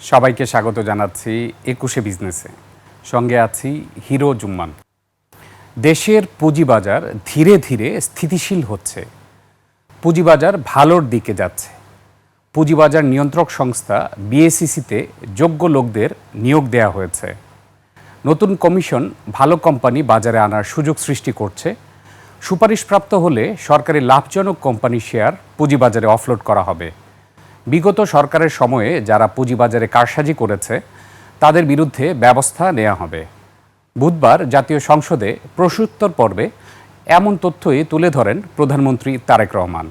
সবাইকে স্বাগত জানাচ্ছি ২১শে বিজনেসে। সঙ্গে আছি হিরো জুম্মান। দেশের পুঁজিবাজার ধীরে ধীরে স্থিতিশীল হচ্ছে, পুঁজিবাজার ভালোর দিকে যাচ্ছে। পুঁজিবাজার নিয়ন্ত্রক সংস্থা বিএসইসিতে যোগ্য লোকদের নিয়োগ দেওয়া হয়েছে। নতুন কমিশন ভালো কোম্পানি বাজারে আনার সুযোগ সৃষ্টি করছে। সুপারিশপ্রাপ্ত হলে সরকারি লাভজনক কোম্পানি শেয়ার পুঁজিবাজারে অফলোড করা হবে। বিগত সরকারের সময়ে যারা পুঁজিবাজারে কারসাজি করেছে তাদের বিরুদ্ধে ব্যবস্থা নেওয়া হবে। বুধবার জাতীয় সংসদে প্রশ্নোত্তর পর্বে এমন তথ্যই তুলে ধরেন প্রধানমন্ত্রী তারেক রহমান।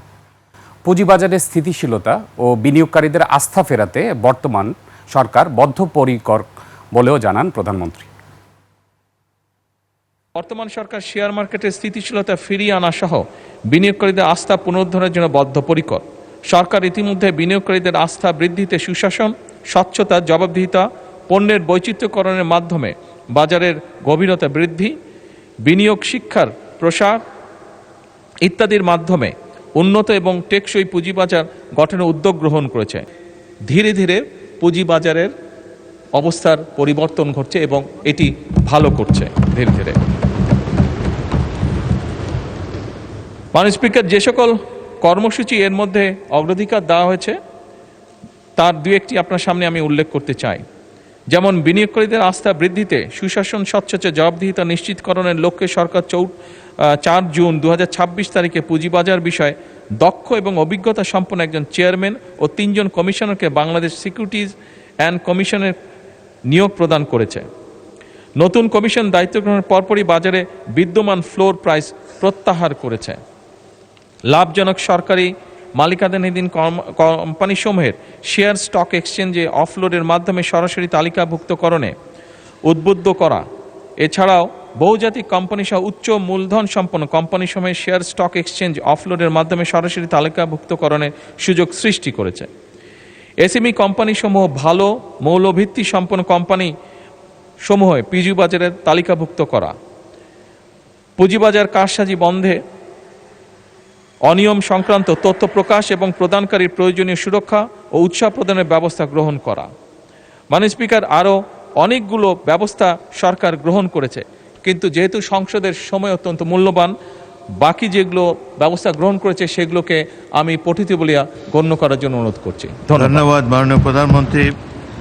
পুঁজিবাজারের স্থিতিশীলতা ও বিনিয়োগকারীদের আস্থা ফেরাতে বর্তমান সরকার বদ্ধপরিকর বলেও জানান প্রধানমন্ত্রী। বর্তমান সরকার শেয়ার মার্কেটের স্থিতিশীলতা ফিরিয়ে আনা সহ বিনিয়োগকারীদের আস্থা পুনরুদ্ধারের জন্য বদ্ধপরিকর। সরকার ইতিমধ্যে বিনিয়োগকারীদের আস্থা বৃদ্ধিতে সুশাসন, স্বচ্ছতা, জবাবদিহিতা, পণ্যের বৈচিত্র্যকরণের মাধ্যমে বাজারের গভীরতা বৃদ্ধি, বিনিয়োগ শিক্ষার প্রসার ইত্যাদির মাধ্যমে উন্নত এবং টেকসই পুঁজিবাজার গঠনের উদ্যোগ গ্রহণ করেছে। ধীরে ধীরে পুঁজিবাজারের অবস্থার পরিবর্তন ঘটছে এবং এটি ভালো করছে ধীরে ধীরে। মাননীয় স্পিকার, যে সকল কর্মসূচি এর মধ্যে অগ্রাধিকার দেওয়া হয়েছে তার দু একটি আপনার সামনে আমি উল্লেখ করতে চাই। যেমন বিনিয়োগকারীদের আস্থা বৃদ্ধিতে সুশাসন, স্বচ্ছতা, জবাবদিহিতা নিশ্চিতকরণের লক্ষ্যে সরকার 4 জুন 2026 তারিখে পুঁজিবাজার বিষয়ে দক্ষ এবং অভিজ্ঞতা সম্পন্ন একজন চেয়ারম্যান ও 3 জন কমিশনারকে বাংলাদেশ সিকিউরিটিজ অ্যান্ড কমিশনের নিয়োগ প্রদান করেছে। নতুন কমিশন দায়িত্ব গ্রহণের পরপরই বাজারে বিদ্যমান ফ্লোর প্রাইস প্রত্যাহার করেছে। লাভজনক সরকারি মালিকানাধীন কোম্পানিসমূহের শেয়ার স্টক এক্সচেঞ্জে অফলোডের মাধ্যমে সরাসরি তালিকাভুক্তকরণে উদ্বুদ্ধ করা, এছাড়াও বহুজাতিক কোম্পানি সহ উচ্চ মূলধন সম্পন্ন কোম্পানিসমূহের শেয়ার স্টক এক্সচেঞ্জ অফলোডের মাধ্যমে সরাসরি তালিকাভুক্তকরণের সুযোগ সৃষ্টি করেছে। এসএমই কোম্পানিসমূহ ভালো মৌলভিত্তি সম্পন্ন কোম্পানি সমূহ পুঁজিবাজারের তালিকাভুক্ত করা, পুঁজিবাজার কারসাজি বন্ধে অনিয়ম সংক্রান্ত তথ্য প্রকাশ এবং প্রদানকারীর প্রয়োজনীয় সুরক্ষা ও উৎসাহ প্রদানের ব্যবস্থা গ্রহণ করা। মাননীয় স্পিকার, আরও অনেকগুলো ব্যবস্থা সরকার গ্রহণ করেছে, কিন্তু যেহেতু সংসদের সময় অত্যন্ত মূল্যবান, বাকি যেগুলো ব্যবস্থা গ্রহণ করেছে সেগুলোকে আমি পঠিত বলিয়া গণ্য করার জন্য অনুরোধ করছি। ধন্যবাদ মাননীয় প্রধানমন্ত্রী।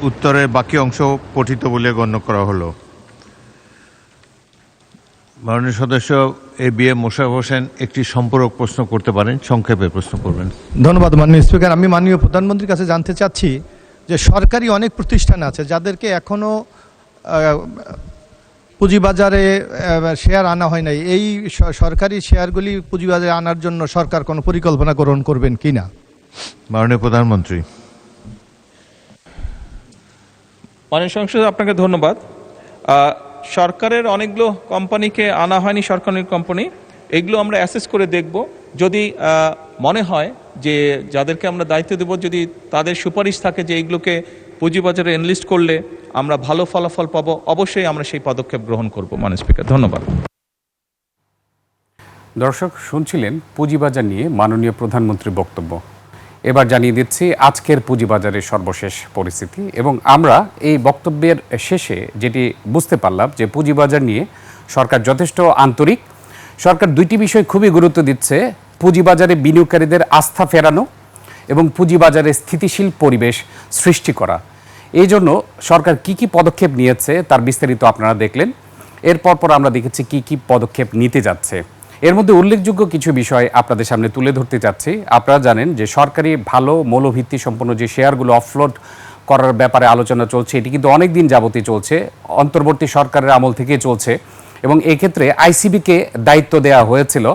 উত্তরের বাকি অংশ পঠিত বলে গণ্য করা হলো। মাননীয় সদস্য এবিএম মোশাররফ হোসেন একটি সম্পূরক প্রশ্ন করতে পারেন, সংক্ষেপে প্রশ্ন করবেন। ধন্যবাদ মাননীয় স্পিকার। আমি মাননীয় প্রধানমন্ত্রীর কাছে জানতে চাচ্ছি যে সরকারি অনেক প্রতিষ্ঠান আছে যাদেরকে এখনও পুঁজিবাজারে শেয়ার আনা হয় নাই। এই সরকারি শেয়ারগুলি পুঁজিবাজারে আনার জন্য সরকার কোনো পরিকল্পনা গ্রহণ করবেন কি না? মাননীয় প্রধানমন্ত্রী। মাননীয় সংসদ, আপনাকে ধন্যবাদ। সরকারের অনেকগুলো কোম্পানিকে আনা হয়নি, সরকারি কোম্পানি, এগুলো আমরা অ্যাসেস করে দেখব। যদি মনে হয় যে যাদেরকে আমরা দায়িত্ব দেব, যদি তাদের সুপারিশ থাকে যে এইগুলোকে পুঁজিবাজারে এনলিস্ট করলে আমরা ভালো ফলাফল পাবো, অবশ্যই আমরা সেই পদক্ষেপ গ্রহণ করব। মাননীয় স্পিকার, ধন্যবাদ। দর্শক শুনছিলেন পুঁজিবাজার নিয়ে মাননীয় প্রধানমন্ত্রীর বক্তব্য। এবার জানিয়ে দিচ্ছি আজকের পুঁজিবাজারের সর্বশেষ পরিস্থিতি, এবং আমরা এই বক্তব্যের শেষে যেটি বুঝতে পারলাম যে পুঁজিবাজার নিয়ে সরকার যথেষ্ট আন্তরিক। সরকার দুইটি বিষয় খুবই গুরুত্ব দিচ্ছে: পুঁজিবাজারে বিনিয়োগকারীদের আস্থা ফেরানো এবং পুঁজিবাজারে স্থিতিশীল পরিবেশ সৃষ্টি করা। এই জন্য সরকার কি কি পদক্ষেপ নিয়েছে তার বিস্তারিত আপনারা দেখলেন। এরপর আমরা দেখেছি কি কি পদক্ষেপ নিতে যাচ্ছে। এর মধ্যে উল্লেখযোগ্য কিছু বিষয় আপনাদের সামনে তুলে ধরতে চাচ্ছি। আপনারা জানেন যে সরকারি ভালো মৌলভিত্তি সম্পন্ন যে শেয়ারগুলো অফলোড করার ব্যাপারে আলোচনা চলছে, এটি কিন্তু অনেক দিন যাবতই চলছে, অন্তর্বর্তী সরকারের আমল থেকে চলছে, এবং এক্ষেত্রে আইসিবিকে দায়িত্ব দেওয়া হয়েছিল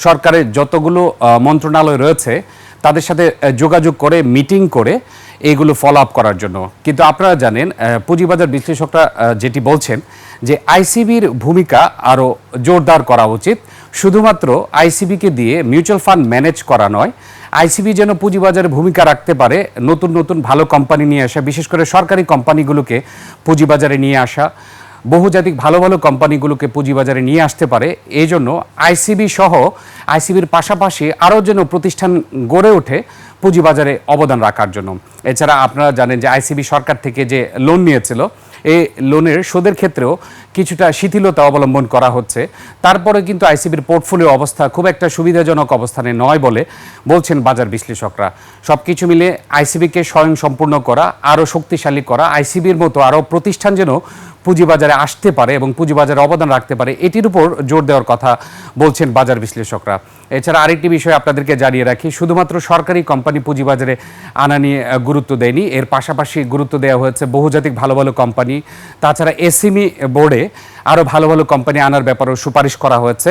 সরকারের যতগুলো মন্ত্রণালয় রয়েছে তাদের সাথে যোগাযোগ করে মিটিং করে এইগুলো ফলো আপ করার জন্য। কিন্তু আপনারা জানেন পুঁজিবাজার বিশ্লেষকরা যেটি বলছেন যে আইসিবির ভূমিকা আরও জোরদার করা উচিত। শুধুমাত্র আইসিবিকে দিয়ে মিউচুয়াল ফান্ড ম্যানেজ করা নয়, আইসিবি যেন পুঁজিবাজারে ভূমিকা রাখতে পারে, নতুন নতুন ভালো কোম্পানি নিয়ে আসা, বিশেষ করে সরকারি কোম্পানিগুলোকে পুঁজিবাজারে নিয়ে আসা, বহুজাতিক ভালো ভালো কোম্পানিগুলোকে পুঁজিবাজারে নিয়ে আসতে পারে। এই জন্য আইসিবি সহ আইসিবির পাশাপাশি আরও যেন প্রতিষ্ঠান গড়ে ওঠে পুঁজিবাজারে অবদান রাখার জন্য। এছাড়া আপনারা জানেন যে আইসিবি সরকার থেকে যে লোন নিয়েছিল, এই লোনের সুদের ক্ষেত্রেও কিছুটা শিথিলতা অবলম্বন করা হচ্ছে। তারপরে কিন্তু আইসিবির পোর্টফোলিও অবস্থা খুব একটা সুবিধাজনক অবস্থানে নয় বলে বলছেন বাজার বিশ্লেষকরা। সব কিছু মিলে আইসিবিকে স্বয়ংসম্পূর্ণ করা, আরও শক্তিশালী করা, আইসিবির মতো আরও প্রতিষ্ঠান যেন পুঁজিবাজারে আসতে পারে এবং পুঁজিবাজারে অবদান রাখতে পারে, এটির উপর জোর দেওয়ার কথা বলছেন বাজার বিশ্লেষকরা। এছাড়া আরেকটি বিষয় আপনাদেরকে জানিয়ে রাখি, শুধুমাত্র সরকারি কোম্পানি পুঁজিবাজারে আনা নিয়ে গুরুত্ব দেয়নি, এর পাশাপাশি গুরুত্ব দেওয়া হয়েছে বহুজাতিক ভালো ভালো কোম্পানি। তাছাড়া এসএমই বোর্ডে আরও ভালো ভালো কোম্পানি আনার ব্যাপারেও সুপারিশ করা হয়েছে।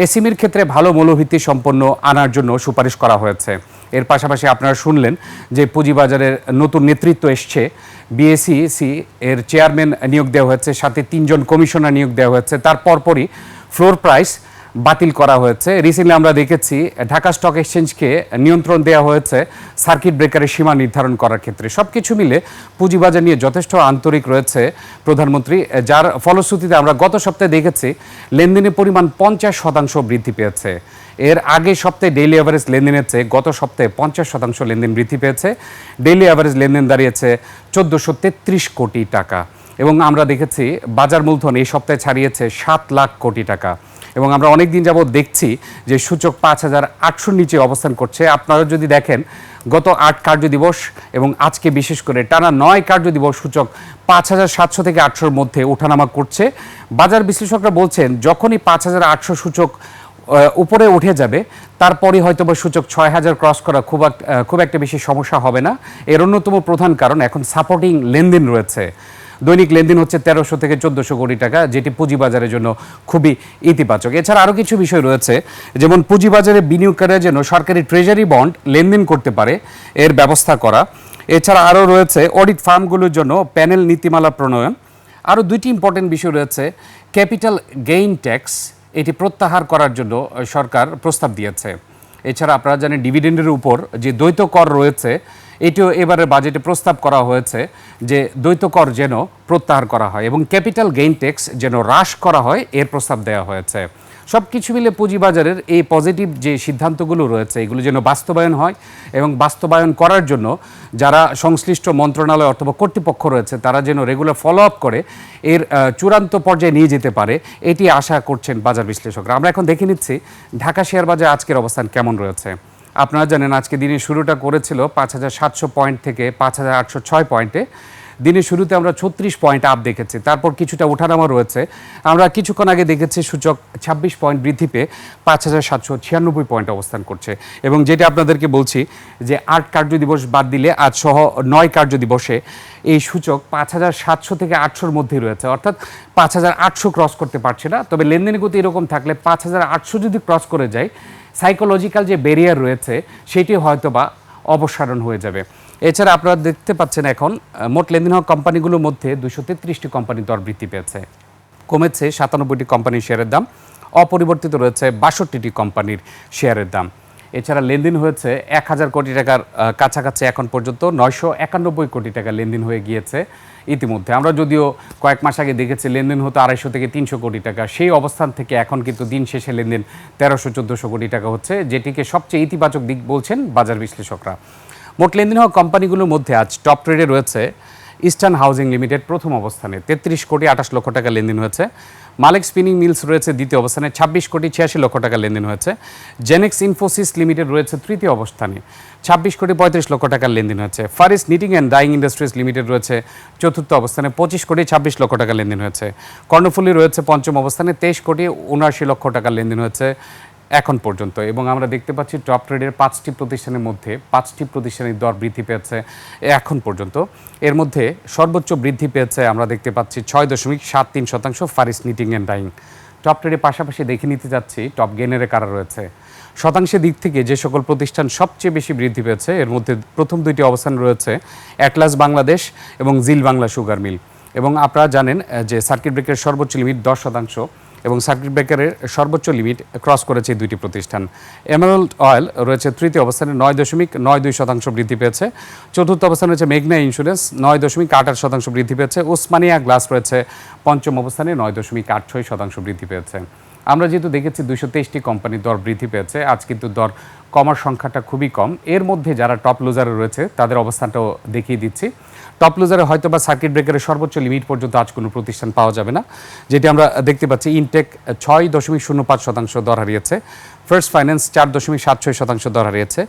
এসএমইর ক্ষেত্রে ভালো মূল্যভিত্তি সম্পন্ন আনার জন্য সুপারিশ করা হয়েছে। এর পাশাপাশি আপনারা শুনলেন যে পুঁজিবাজারের নতুন নেতৃত্ব এসছে, বিএসইসি এর চেয়ারম্যান নিয়োগ দেওয়া হয়েছে, সাথে 3 জন কমিশনার নিয়োগ দেওয়া হয়েছে। তার পরপরই ফ্লোর প্রাইস বাতিল করা হয়েছে। রিসেন্টলি আমরা দেখেছি ঢাকা স্টক এক্সচেঞ্জকে নিয়ন্ত্রণ দেওয়া হয়েছে সার্কিট ব্রেকারের সীমা নির্ধারণ করার ক্ষেত্রে। সব কিছু মিলে পুঁজিবাজার নিয়ে যথেষ্ট আন্তরিক রয়েছে প্রধানমন্ত্রী, যার ফলশ্রুতিতে আমরা গত সপ্তাহে দেখেছি লেনদেনের পরিমাণ 50% বৃদ্ধি পেয়েছে। এর আগে সপ্তাহে ডেইলি অ্যাভারেজ লেনদেনের চেয়ে গত সপ্তাহে 50% লেনদেন বৃদ্ধি পেয়েছে। ডেইলি অ্যাভারেজ লেনদেন দাঁড়িয়েছে 1433 কোটি টাকা এবং আমরা দেখেছি বাজার মূলধন এই সপ্তাহে ছাড়িয়েছে 7 লাখ কোটি টাকা এবং আমরা অনেক দিন যাবত দেখছি যে সূচক 5800 নিচে অবস্থান করছে। আপনারা যদি দেখেন গত 8 কার্যদিবস এবং আজকে বিশেষ করে টানা 9 কার্যদিবস সূচক 5700 থেকে 800-র মধ্যে ওঠানামা করছে। বাজার বিশ্লেষকরা বলছেন যখনই 5800 সূচক উপরে উঠে যাবে তারপরে হয়তো বা সূচক 6000 ক্রস করা খুব একটা বেশি সমস্যা হবে না। এর অন্যতম প্রধান কারণ এখন সাপোর্টিং লেনদেন রয়েছে। দৈনিক লেনদেন হচ্ছে 1300 থেকে 1400 কোটি টাকা, যেটি পুঁজিবাজারের জন্য খুবই ইতিবাচক। এছাড়া আরও কিছু বিষয় রয়েছে, যেমন পুঁজিবাজারে বিনিয়োগকারীরা যেন সরকারি ট্রেজারি বন্ড লেনদেন করতে পারে এর ব্যবস্থা করা। এছাড়া আরও রয়েছে অডিট ফার্মগুলোর জন্য প্যানেল নীতিমালা প্রণয়ন। আরও 2টি ইম্পর্টেন্ট বিষয় রয়েছে, ক্যাপিটাল গেইন ট্যাক্স এটি প্রত্যাহার করার জন্য সরকার প্রস্তাব দিয়েছে। এছাড়া আপনারা জানেন ডিভিডেন্ডের উপর যে দ্বৈত কর রয়েছে, এটিও এবারের বাজেটে প্রস্তাব করা হয়েছে যে দ্বৈত কর যেন প্রত্যাহার করা হয় এবং ক্যাপিটাল গেইন ট্যাক্স যেন হ্রাস করা হয়, এর প্রস্তাব দেওয়া হয়েছে। সব কিছু মিলে পুঁজিবাজারের এই পজিটিভ যে সিদ্ধান্তগুলো রয়েছে এগুলো যেন বাস্তবায়ন হয় এবং বাস্তবায়ন করার জন্য যারা সংশ্লিষ্ট মন্ত্রণালয় অথবা কর্তৃপক্ষ রয়েছে তারা যেন রেগুলার ফলো আপ করে এর চূড়ান্ত পর্যায়ে নিয়ে যেতে পারে, এটি আশা করছেন বাজার বিশ্লেষকরা। আমরা এখন দেখে নিচ্ছি ঢাকা শেয়ার বাজার আজকের অবস্থান কেমন রয়েছে। আপনারা জানেন আজকে দিনের শুরুটা করেছিল 5700 পয়েন্ট থেকে 5806 পয়েন্টে। দিনের শুরুতে আমরা 36 পয়েন্ট আপ দেখেছি, তারপর কিছুটা ওঠানামা রয়েছে। আমরা কিছুক্ষণ আগে দেখেছি সূচক 26 পয়েন্ট বৃদ্ধি পেয়ে 5796 পয়েন্ট অবস্থান করছে এবং যেটা আপনাদেরকে বলছি যে 8 কার্যদিবস বাদ দিলে আজ সহ 9 কার্যদিবসে এই সূচক 5700 থেকে 800-র মধ্যেই রয়েছে, অর্থাৎ 5800 ক্রস করতে পারছে না। তবে লেনদেনের গতি এরকম থাকলে 5800 যদি ক্রস করে যায়, সাইকোলজিক্যাল যে ব্যারিয়ার রয়েছে সেটি হয়তো বা অবসারণ হয়ে যাবে। এছাড়া আপনারা দেখতে পাচ্ছেন এখন মোট লেনদেন হওয়া কোম্পানিগুলোর মধ্যে 233টি কোম্পানির দর বৃদ্ধি পেয়েছে, কমেছে 97টি কোম্পানির শেয়ারের দাম, অপরিবর্তিত রয়েছে 62টি কোম্পানির শেয়ারের দাম। এছাড়া লেনদেন হয়েছে 1000 কোটি টাকার কাছাকাছি, এখন পর্যন্ত 991 কোটি টাকা লেনদেন হয়ে গিয়েছে ইতিমধ্যে। আমরা যদিও কয়েক মাস আগে দেখেছি লেনদেন হতো 250 থেকে 300 কোটি টাকা, সেই অবস্থান থেকে এখন কিন্তু দিন শেষে লেনদেন 1300-1400 কোটি টাকা হচ্ছে, যেটিকে সবচেয়ে ইতিবাচক দিক বলছেন বাজার বিশ্লেষকরা। মোট লেনদেন হওয়া কোম্পানিগুলোর মধ্যে আজ টপ ট্রেডে রয়েছে ইস্টার্ন হাউজিং লিমিটেড প্রথম অবস্থানে, 33 কোটি 28 লক্ষ টাকা লেনদেন হয়েছে। মালিক স্পিনিং মিলস রয়েছে দ্বিতীয় অবস্থানে, 26 কোটি 86 লক্ষ টাকা লেনদেন হয়েছে। জেনেক্স ইনফোসিস লিমিটেড রয়েছে তৃতীয় অবস্থানে, 26 কোটি 35 লক্ষ টাকার লেনদেন হয়েছে। Faris knitting and dyeing industries limited রয়েছে চতুর্থ অবস্থানে, 25 কোটি 26 লক্ষ টাকা লেনদেন হয়েছে। কর্ণফুলী রয়েছে পঞ্চম অবস্থানে, 23 কোটি 79 লক্ষ টাকার লেনদেন হয়েছে এখন পর্যন্ত। এবং আমরা দেখতে পাচ্ছি টপ ট্রেডের 5টি প্রতিষ্ঠানের মধ্যে 5টি প্রতিষ্ঠানের দর বৃদ্ধি পেয়েছে এখন পর্যন্ত। এর মধ্যে সর্বোচ্চ বৃদ্ধি পেয়েছে আমরা দেখতে পাচ্ছি 6.73% Faris knitting and dyeing. Top ট্রেডের পাশাপাশি দেখে নিতে যাচ্ছি টপ গেইনারে কারা রয়েছে। শতাংশের দিক থেকে যে সকল প্রতিষ্ঠান সবচেয়ে বেশি বৃদ্ধি পেয়েছে এর মধ্যে প্রথম 2টি অবস্থান রয়েছে অ্যাটলাস বাংলাদেশ এবং জিল বাংলা সুগার মিল। এবং আপনারা জানেন যে সার্কিট ব্রেকারের সর্বোচ্চ লিমিট 10% এবং সার্কিট ব্রেকারের সর্বোচ্চ লিমিট ক্রস করেছে 2টি প্রতিষ্ঠান। এমারাল্ড অয়েল রয়েছে তৃতীয় অবস্থানে, 9.92% বৃদ্ধি পেয়েছে। চতুর্থ অবস্থানে রয়েছে মেঘনা ইন্স্যুরেন্স, 9.88% বৃদ্ধি পেয়েছে। ওসমানিয়া গ্লাস রয়েছে পঞ্চম অবস্থানে, 9.86% বৃদ্ধি পেয়েছে। আমরা যেহেতু দেখেছি 223টি কোম্পানির দর বৃদ্ধি পেয়েছে, আজ কিন্তু দর কমার সংখ্যাটা খুবই কম। এর মধ্যে যারা টপ লুজারে রয়েছে তাদের অবস্থানটাও দেখিয়ে দিচ্ছি। টপ লুজারে হয়তো বা সার্কিট ব্রেকারের সর্বোচ্চ লিমিট পর্যন্ত আজ কোনো প্রতিষ্ঠান পাওয়া যাবে না, যেটি আমরা দেখতে পাচ্ছি। ইনটেক 6.05% দর হারিয়েছে, ফার্স্ট ফাইন্যান্স 4.76% দর হারিয়েছে,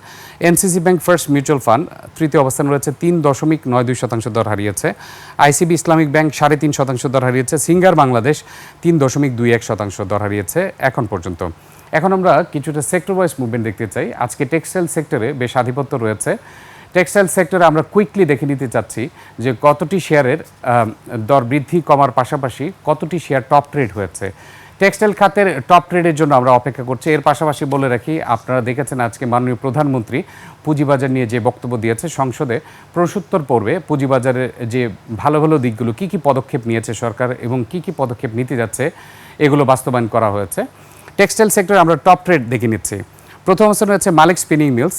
NCC bank first mutual fund তৃতীয় অবস্থান রয়েছে 3.92% দর হারিয়েছে, আইসিবি ইসলামিক ব্যাংক 3.5% দর হারিয়েছে, সিঙ্গার বাংলাদেশ 3.21% দর হারিয়েছে এখন পর্যন্ত। এখন আমরা কিছুটা সেক্টর ওয়াইজ মুভমেন্ট দেখতে চাই। আজকে টেক্সটাইল সেক্টরে বেশ আধিপত্য রয়েছে। টেক্সটাইল সেক্টরে আমরা কুইকলি দেখে নিতে চাচ্ছি যে কতটি শেয়ারের দর বৃদ্ধি কমার পাশাপাশি কতটি শেয়ার টপ ট্রেড হয়েছে। টেক্সটাইল খাতের টপ ট্রেডের জন্য আমরা অপেক্ষা করছি। এর পাশাপাশি বলে রাখি, আপনারা দেখেছেন আজকে মাননীয় প্রধানমন্ত্রী পুঁজিবাজার নিয়ে যে বক্তব্য দিয়েছে সংসদে, প্রশ্নোত্তর পর্বে পুঁজিবাজারের যে ভালো ভালো দিকগুলো, কী কী পদক্ষেপ নিয়েছে সরকার এবং কী কী পদক্ষেপ নিতে যাচ্ছে, এগুলো বাস্তবায়ন করা হয়েছে। টেক্সটাইল সেক্টরে আমরা টপ ট্রেড দেখে নিচ্ছি। প্রথম অবস্থান রয়েছে মালিক স্পিনিং মিলস,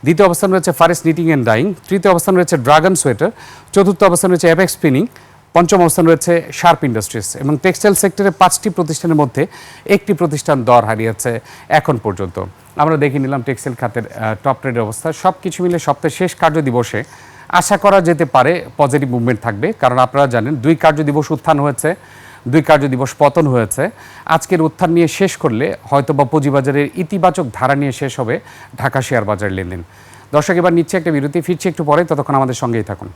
দ্বিতীয় অবস্থান রয়েছে ফারেস্ট নিটিং অ্যান্ড ডাইং, তৃতীয় অবস্থান রয়েছে ড্রাগন সোয়েটার, চতুর্থ অবস্থান রয়েছে অ্যাপেক্স স্পিনিং, পঞ্চম অবস্থান রয়েছে শার্প ইন্ডাস্ট্রিজ। এবং টেক্সটাইল সেক্টরে 5টি প্রতিষ্ঠানের মধ্যে একটি প্রতিষ্ঠান দর হারিয়েছে এখন পর্যন্ত। আমরা দেখে নিলাম টেক্সটাইল খাতের টপ ট্রেডের অবস্থা। সব কিছু মিলে সপ্তাহের শেষ কার্যদিবসে আশা করা যেতে পারে পজিটিভ মুভমেন্ট থাকবে, কারণ আপনারা জানেন 2 কার্যদিবস উত্থান হয়েছে, 2 কার্যদিবস পতন হয়েছে। আজকের উত্থান নিয়ে শেষ করলে হয়তো বা পুঁজিবাজারের ইতিবাচক ধারা নিয়ে শেষ হবে ঢাকা শেয়ার বাজার লেনদেন। দর্শক, এবার নিচ্ছে একটা বিরতি, ফিরছি একটু পরে, ততক্ষণ আমাদের সঙ্গেই থাকুন।